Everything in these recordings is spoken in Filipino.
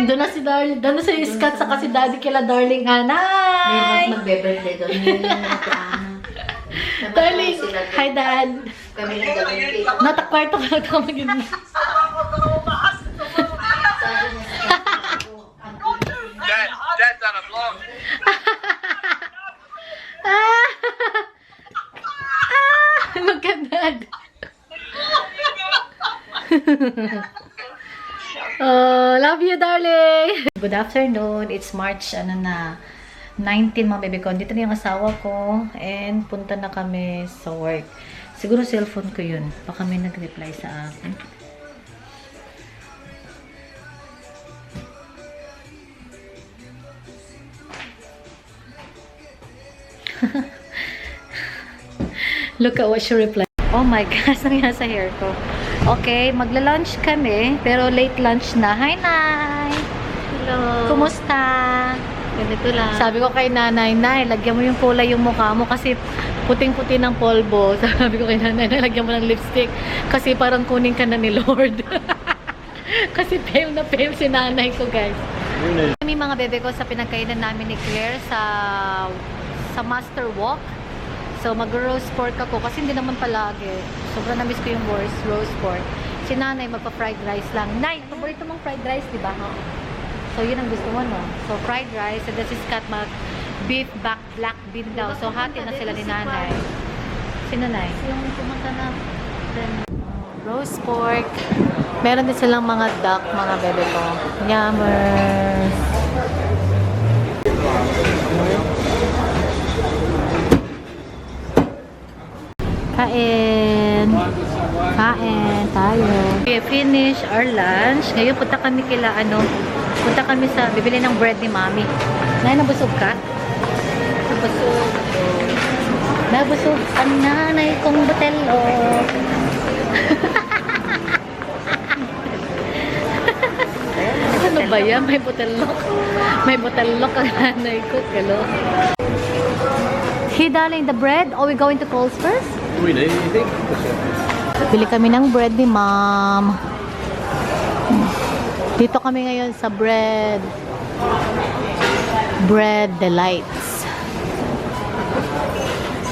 Doon na si Darling. Doon na si Scott saka si Daddy kila Darling Hanay. Magbe-birthday doon. Darling, hi Dad. Kami lang gawin cake. Natakwarto ka na maging. Dad's on a vlog. Look at Dad. Oh, love you, darling. Good afternoon. It's March, 19, mga bebe ko. Dito na yung asawa ko. And punta na kami sa work. Siguro cellphone ko yun. Baka may nag-reply sa akin. Look at what she replied. Oh my gosh, nangyari sa hair ko. Okay, magla-lunch kami, pero late lunch na. Hi, Nay! Hello. Kumusta? Ganito lang. Sabi ko kay Nanay, Nay, lagyan mo yung kulay yung mukha mo kasi puting-puti ng polvo. Sabi ko kay Nanay, lagyan mo ng lipstick kasi parang kunin ka na ni Lord. Kasi pale na pale si Nanay ko, guys. Kami mga bebe ko sa pinagkainan namin ni Claire sa Master Walk. So, mag-roast pork ako kasi hindi naman palagi. Sobrang na-miss ko yung roast pork. Si Nanay, magpa-fried rice lang. Nay, paborito mong fried rice, di ba? So, yun ang gusto mo, no? So, fried rice. And then si Scott mag-beef black bean daw. So, hati na sila ni Nanay. Sino, Nay? Yung pumunta na Roast pork. Meron din silang mga duck, mga bebe ko. Yummers. Kain. Kain tayo. We finish our lunch. Ngayon punta kami punta kami sa bibili ng bread ni Mami. Nay, nabusog ka? Nabusog. Nabusog ang nanay kong butelo. Ano ba yan? May butelok. May butelok ang nanay ko. Kalo. Hey, darling, the bread? Are we going to Coles first? Do we need anything? Bili kami ng bread ni Mom. Dito kami ngayon sa Bread Delights.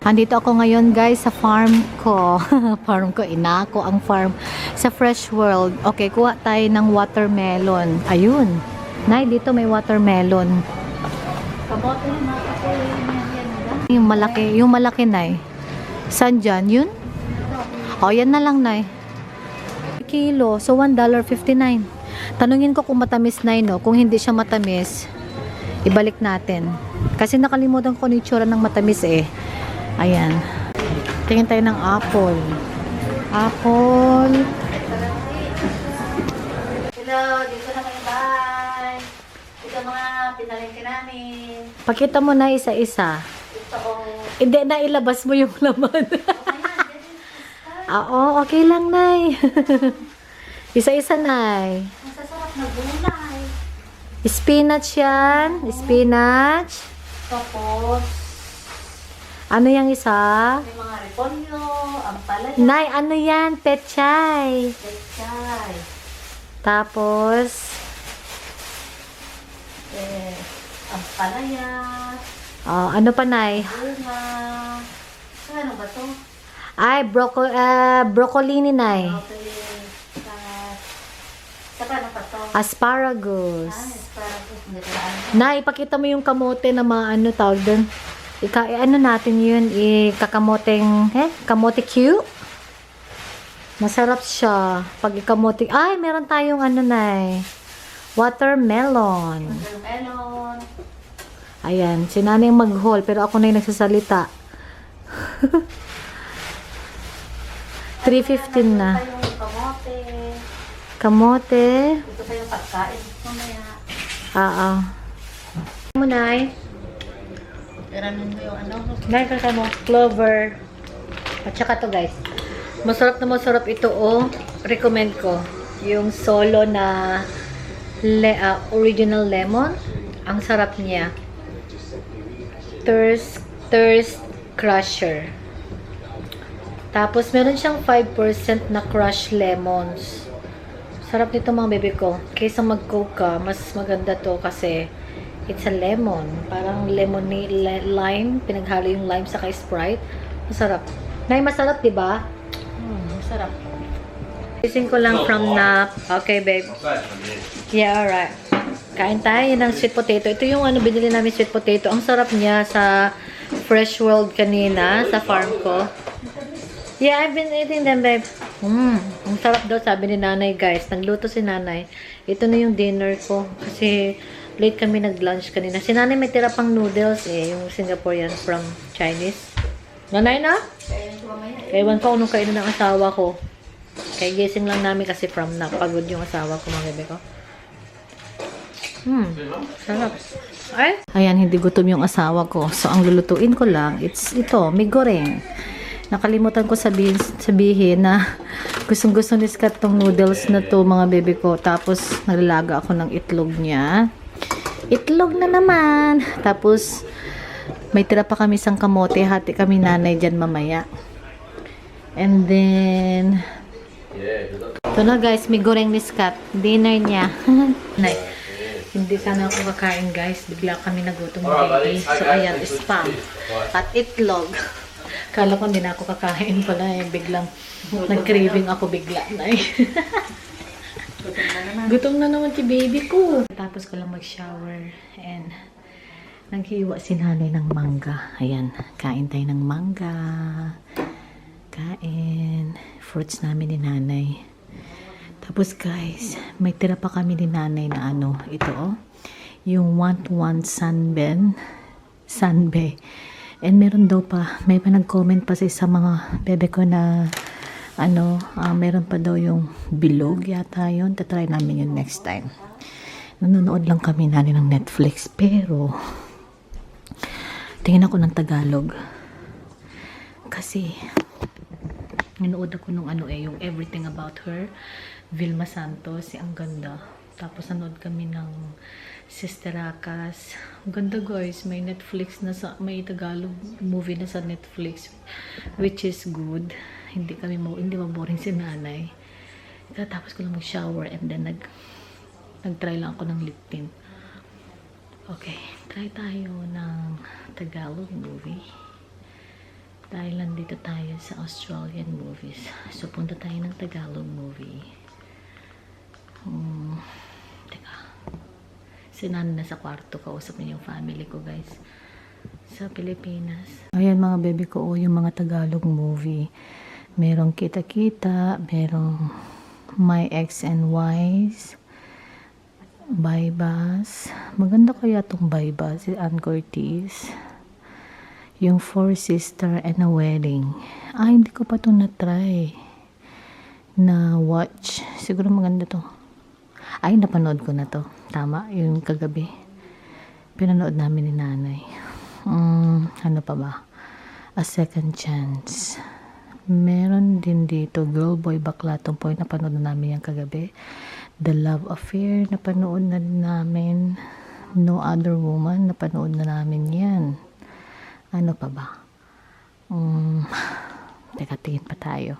Andito ako ngayon, guys, sa farm ko. Farm ko, inako ang farm. Sa Fresh World. Okay, kuha tayo ng watermelon. Ayun. Nay, dito may watermelon. kabote na nakapulin yan. Yung malaki, Nay. Saan dyan? Yun? O, yan na lang, Nay. Kilo. So, $1.59. Tanungin ko kung matamis, Nay, no? Kung hindi siya matamis, ibalik natin. Kasi nakalimutan ko yung itsura ng matamis, eh. Ayan. Tingin tayo ng apple. Apple. Hello, dito na kayo. Bye. Ito mga pinalengke namin. Pakita mo na isa-isa. Ito o. Hindi na ilabas mo yung laman. Oo, okay lang, Nay. Isa-isa, Nay. Masasarap na gulay. Spinach yan. Spinach. Tapos, Ano yung isa? may mga repolyo, ampalaya, Nay, ano yan? Pechay. pechay, Tapos, ampalaya, ano pa, Nay? bunga. Ano ba to? Ay, broccoli ni Nay. Okay. Saka ano pa to? Asparagus. Parang hindi ko na ano. Nay, ipakita mo yung kamote na mga tawag doon. Ano natin yun? Kamote Q? Masarap siya. Pag ikamote, ay, meron tayong Nay. Watermelon. Melon. Ayan, si Nanay yung mag-haul, pero ako na yung nagsasalita. 3:15 na. Ito yung kamote. Kamote. Ito pa yung pagkain. Mamaya. Oo. Mo, Nay. Iranin mo yung ano. Nay, kaya mo, clover. At saka to, guys. Masarap na masarap ito, oh. Recommend ko. Yung solo na original lemon. Ang sarap niya. Thirst crusher. Tapos, meron siyang 5% na crushed lemons. Sarap nito mga bebe ko. Kaysa mag-coke ka, mas maganda to kasi it's a lemon. Parang lemonade, lime. Pinaghalo yung lime sa Sprite. Masarap. Nay, masarap, di ba? Masarap. Gising ko lang from nap. Okay, babe. Yeah, alright. Kain tayo ng sweet potato. Ito yung binili namin sweet potato. Ang sarap niya sa Fresh World kanina, sa farm ko. Yeah, I've been eating them, babe. Ang sarap daw, sabi ni nanay, guys. Nagluto si nanay. Ito na yung dinner ko. Kasi late kami nag-lunch kanina. Si nanay may tira pang noodles yung Singaporean from Chinese. Nanay na? Ewan ko anong kainan ng asawa ko. Kaya gising lang namin kasi from nap. Pagod yung asawa ko, mga bebe ko. Sarap. Ay? Ayan, hindi gutom yung asawa ko. So, ang lulutuin ko lang, it's ito, may goreng. Nakalimutan ko sabihin na gustong-gusto ni Scott tong noodles na to, mga bebe ko. Tapos, nalalaga ako ng itlog niya. Itlog na naman. Tapos, may tira pa kami isang kamote. Hati kami nanay dyan mamaya. And then, ito na guys, may goreng ni Scott. Dinner niya. Hindi sana ako kakain guys. Bigla kami nagutom ng baby. So, ayan, spam. At itlog. Kala ko hindi na ako kakain pala biglang nag-craving ako bigla na Gutom na naman si baby ko. Tapos ko lang mag-shower and naghiwa si nanay ng mangga. Ayan, kain tayo ng mangga. Kain. Fruits namin ni nanay. Tapos guys, may tira pa kami ni nanay na ito yung 1-to-1 sunbe. And meron daw pa, may pa nag-comment pa sa mga bebe ko na meron pa daw yung bilog yata yun. Tatry namin yun next time. Nanonood lang kami natin ng Netflix. Pero, tingin ako ng Tagalog. Kasi, nanood ako nung yung Everything About Her. Vilma Santos. Ang ganda. Tapos, nanood kami ng Sister Akas. Ang ganda guys. May Netflix na may Tagalog movie na sa Netflix. Which is good. Hindi maboring si nanay. Tapos ko lang mag-shower and then nag-try lang ako ng lip tint. Okay. Try tayo ng Tagalog movie. Dahil nandito tayo sa Australian movies. So, punta tayo ng Tagalog movie. Teka. Si nanay nasa kwarto. Kausap niya yung family ko, guys. Sa Pilipinas. Ayan, mga baby ko, yung mga Tagalog movie. Merong Kita-Kita. Merong My Ex and Y's. Baybas. Maganda kaya tong Baybas. Si Ann Curtis. Yung Four Sister and a Wedding. Hindi ko pa ito na-try. Na-watch. Siguro maganda to. Napanood ko na to. Tama, yung kagabi. Pinanood namin ni nanay. Ano pa ba? A Second Chance. Meron din dito, Girl, Boy, Bakla. Itong point, napanood na namin yung kagabi. The Love Affair, napanood na namin. No Other Woman, napanood na namin yan. Ano pa ba? Teka, tingin pa tayo.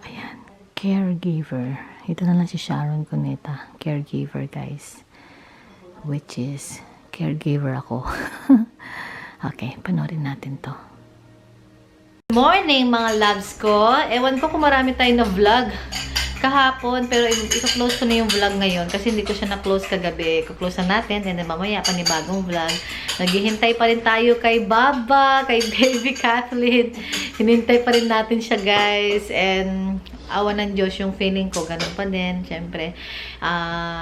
Ayan. Caregiver. Ito na lang si Sharon Cuneta. Caregiver, guys. Which is, caregiver ako. Okay, panoorin natin to. Good morning, mga loves ko. Ewan ko kung marami tayo na vlog kahapon, pero i-close ko na yung vlog ngayon kasi hindi ko siya na-close kagabi. I-close na natin and then mamaya panibagong vlog. Naghihintay pa rin tayo kay Baba, kay Baby Kathleen. Hinintay pa rin natin siya, guys. And awa ng Diyos yung feeling ko, ganun pa din. Siyempre,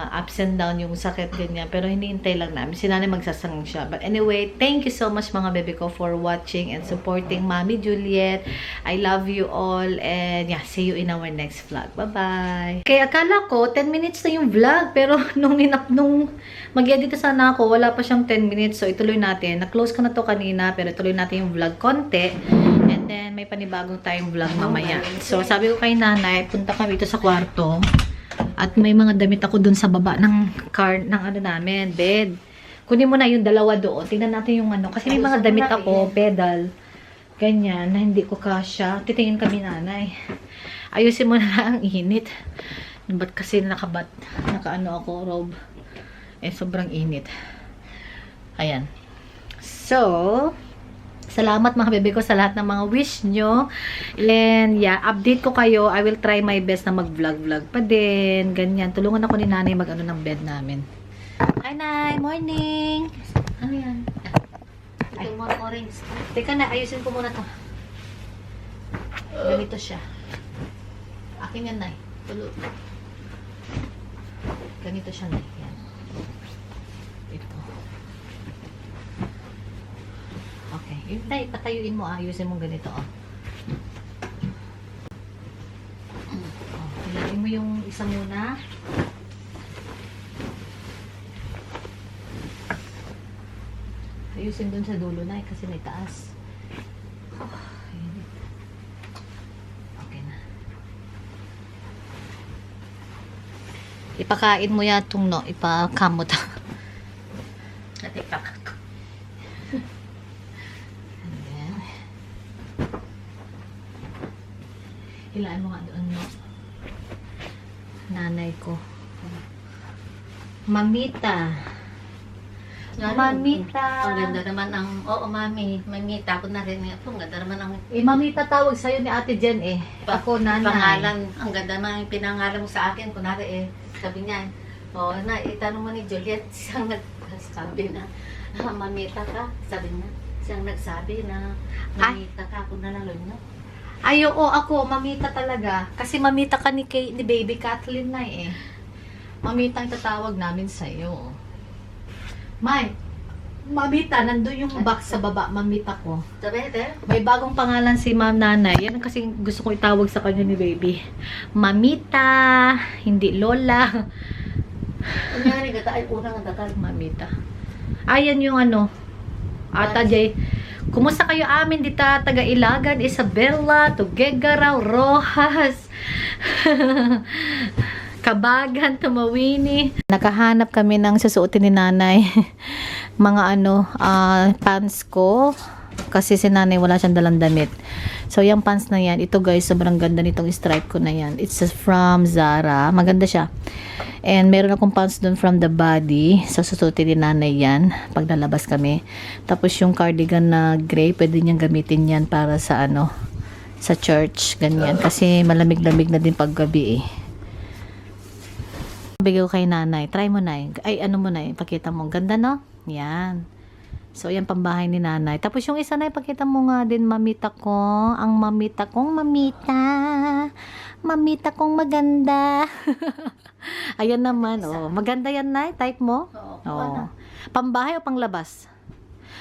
ups and down yung sakit ganyan. Pero hinihintay lang namin. Si nanay magsasang siya. But anyway, thank you so much mga baby ko for watching and supporting Mommy Juliet. I love you all. And yeah, see you in our next vlog. Bye-bye. Kaya akala ko, 10 minutes na yung vlog. Pero nung mag-edit sana ako, wala pa siyang 10 minutes. So ituloy natin. Na-close ko na to kanina. Pero ituloy natin yung vlog konti. And then, may panibagong tayong vlog mamaya. So, sabi ko kay nanay, punta kami dito sa kwarto. At may mga damit ako dun sa baba ng car, ng namin, bed. Kunin mo na yung dalawa doon. Tingnan natin yung kasi may mga damit ako, pedal. Ganyan, na hindi ko kasya. Titingin kami nanay. Ayusin mo na ang init. Ba't kasi nakaano ako, robe. Sobrang init. Ayan. So, salamat mga bebe ko sa lahat ng mga wish nyo. And yeah, update ko kayo. I will try my best na mag-vlog pa din. Ganyan. Tulungan ako ni nanay mag-ano ng bed namin. Hi, Nay. Morning. Ano yan? Ito more orange. Teka na, ayusin ko muna to. Ganito siya. Akin yan, Nay. Tulo. Ganito siya, Nay. Yan. Ito. Okay. Yung Nay, patayuin mo. Ayusin mo ganito, oh. Ilagay mo yung isa muna. Ayusin dun sa dulo, Nay, kasi may taas. Okay na. Ipakain mo yan itong, no? Ipakamot. Natipak ko. Ayan. Ilaan mo nga doon, no? Nanay ko. Mamita. Mamita. Ang ganda naman ang, oo mami, mamita ko na rin. Ang ganda naman ang Mamita tawag sa'yo ni Ate Jen eh. Ako, nanay. pangalan. Ang ganda naman yung pinangalan mo sa akin. Kunwari sabi niya, na, itanong mo ni Juliet, siyang nagsabi na, mamita ka. Sabi niya, siyang nagsabi na, mamita ka. Ako na lang no? Ay, oo, ako, mamita talaga. Kasi mamita ka ni baby Kathleen na eh. Mamita ang tatawag namin sa'yo. May, mamita, nandun yung box sa baba, mamita ko. Sabi, May bagong pangalan si Ma'am Nanay. Yan ang kasi gusto ko itawag sa kanya ni baby. Mamita, hindi Lola. kunyari gata ay unang ang dagal. Mamita. Ayan yung ano, Ata Jay. Kumusta kayo amin dito, taga Ilagan, Isabela, Tuguegarao, Rojas, Kabagan, Tumawini. Nakahanap kami ng susuotin ni nanay. Mga pants ko. Kasi si nanay wala siyang dalang damit. So, yung pants na yan, ito guys, sobrang ganda nitong stripe ko na yan. It's from Zara. Maganda siya. And meron akong pants dun from the body. So, susuotin ni nanay yan pag nalabas kami. Tapos yung cardigan na gray, pwede niyang gamitin yan para sa sa church. Ganyan. Kasi malamig-lamig na din pag gabi eh. Bigay ko kay nanay. Try mo, Nay. Ay, ano mo, Nay? Pakita mo. Ganda, no? Yan. So, yan pambahay ni nanay. Tapos yung isa, Nay, pakita mo nga din, mamita ko. Ang mamita kong mamita. Mamita kong maganda. Ayan naman, oh. Maganda yan, Nay. Type mo? Oo. Pambahay o panglabas?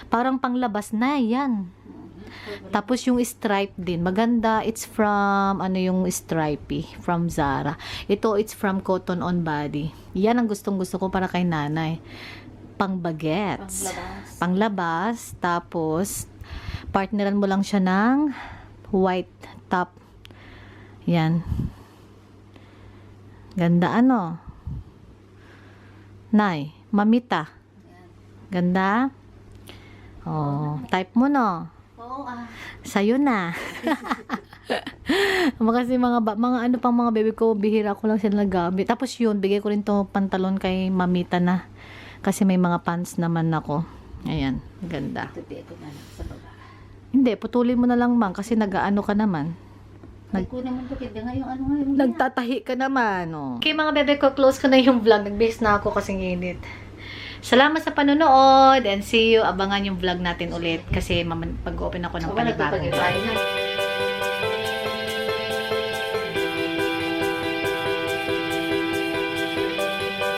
Parang panglabas na, yan. Tapos yung stripe din, maganda. It's from, yung stripey, from Zara. Ito, it's from Cotton On Body. Yan ang gustong-gusto ko para kay nanay. Pang bagets. Panglabas. Tapos, partneran mo lang siya ng white top. Yan. Ganda Nay, mamita. Ganda? Oh, type mo, no? Oo, Sa'yo na. Kasi mga pang mga baby ko, bihira ko lang sila nagamit. Tapos yun, bigay ko rin to pantalon kay mamita na. Kasi may mga pants naman ako. Ayan, ganda. tuti ko na lang sa baba. Hindi, putulin mo na lang, Mang, kasi nag-ano ka naman. Nagkunin mo tukid nga yung ngayon. Nagtatahi ka naman, oh. Okay, mga bebe ko, close ko na yung vlog. Nag-base na ako kasing init. Salamat sa panonood and see you. Abangan yung vlog natin ulit kasi pag-open ako ng panibagong vlog.